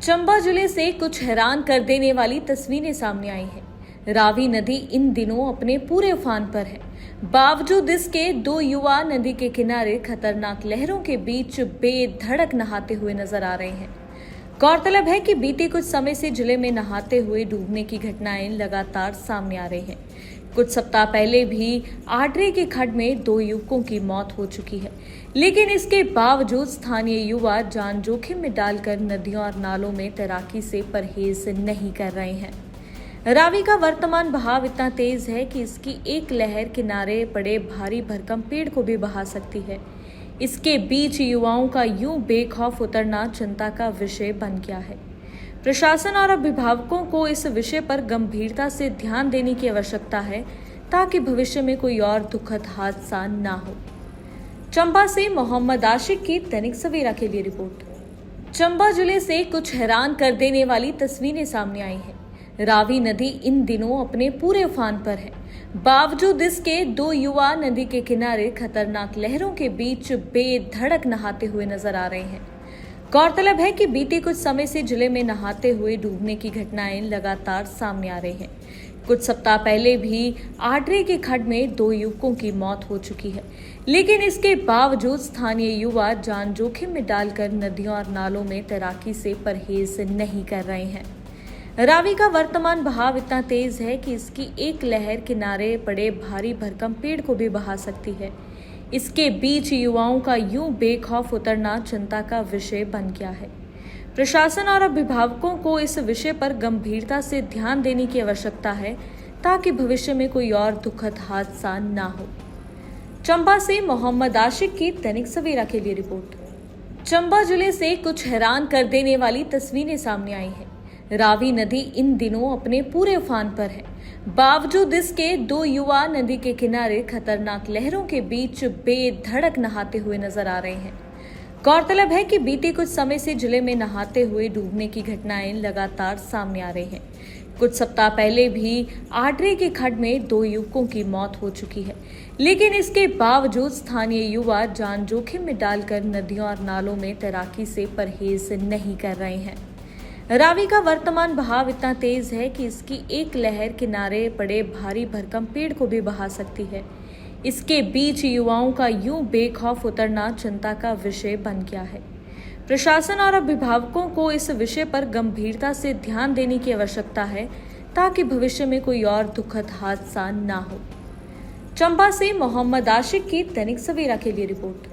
चंबा जिले से कुछ हैरान कर देने वाली तस्वीरें सामने आई हैं। रावी नदी इन दिनों अपने पूरे उफान पर है। बावजूद इसके दो युवा नदी के किनारे खतरनाक लहरों के बीच बेधड़क नहाते हुए नजर आ रहे हैं। गौरतलब है कि बीते कुछ समय से जिले में नहाते हुए डूबने की घटनाएं लगातार सामने आ रही हैं। कुछ सप्ताह पहले भी आडरे के खड्ड में दो युवकों की मौत हो चुकी है, लेकिन इसके बावजूद स्थानीय युवा जान जोखिम में डालकर नदियों और नालों में तैराकी से परहेज नहीं कर रहे हैं। रावी का वर्तमान बहाव इतना तेज है कि इसकी एक लहर किनारे पड़े भारी भरकम पेड़ को भी बहा सकती है। इसके बीच युवाओं का यूं बेखौफ उतरना चिंता का विषय बन गया है। प्रशासन और अभिभावकों को इस विषय पर गंभीरता से ध्यान देने की आवश्यकता है ताकि भविष्य में कोई और दुखद हादसा ना हो। चंबा से मोहम्मद आशिक की दैनिक सवेरा के लिए रिपोर्ट। चंबा जिले से कुछ हैरान कर देने वाली तस्वीरें सामने आई हैं। रावी नदी इन दिनों अपने पूरे उफान पर है। बावजूद इसके दो युवा नदी के किनारे खतरनाक लहरों के बीच बेधड़क नहाते हुए नजर आ रहे हैं। गौरतलब है कि बीते कुछ समय से जिले में नहाते हुए डूबने की घटनाएं लगातार सामने आ रही हैं। कुछ सप्ताह पहले भी आडरे के खड्ड में दो युवकों की मौत हो चुकी है, लेकिन इसके बावजूद स्थानीय युवा जान जोखिम में डालकर नदियों और नालों में तैराकी से परहेज नहीं कर रहे हैं। रावी का वर्तमान बहाव इतना तेज है कि इसकी एक लहर किनारे पड़े भारी भरकम पेड़ को भी बहा सकती है। इसके बीच युवाओं का यूं बेखौफ उतरना चिंता का विषय बन गया है। प्रशासन और अभिभावकों को इस विषय पर गंभीरता से ध्यान देने की आवश्यकता है ताकि भविष्य में कोई और दुखद हादसा ना हो। चंबा से मोहम्मद आशिक की दैनिक सवेरा के लिए रिपोर्ट। चंबा जिले से कुछ हैरान कर देने वाली तस्वीरें सामने आई हैं। रावी नदी इन दिनों अपने पूरे उफान पर है। बावजूद इसके दो युवा नदी के किनारे खतरनाक लहरों के बीच बेधड़क नहाते हुए नजर आ रहे हैं। गौरतलब है कि बीते कुछ समय से जिले में नहाते हुए डूबने की घटनाएं लगातार सामने आ रही हैं। कुछ सप्ताह पहले भी आडरे के खड्ड में दो युवकों की मौत हो चुकी है, लेकिन इसके बावजूद स्थानीय युवा जान जोखिम में डालकर नदियों और नालों में तैराकी से परहेज नहीं कर रहे हैं। रावी का वर्तमान बहाव इतना तेज है कि इसकी एक लहर किनारे पड़े भारी भरकम पेड़ को भी बहा सकती है। इसके बीच युवाओं का यूं बेखौफ उतरना चिंता का विषय बन गया है। प्रशासन और अभिभावकों को इस विषय पर गंभीरता से ध्यान देने की आवश्यकता है ताकि भविष्य में कोई और दुखद हादसा ना हो। चंबा से मोहम्मद आशिक की दैनिक सवेरा के लिए रिपोर्ट।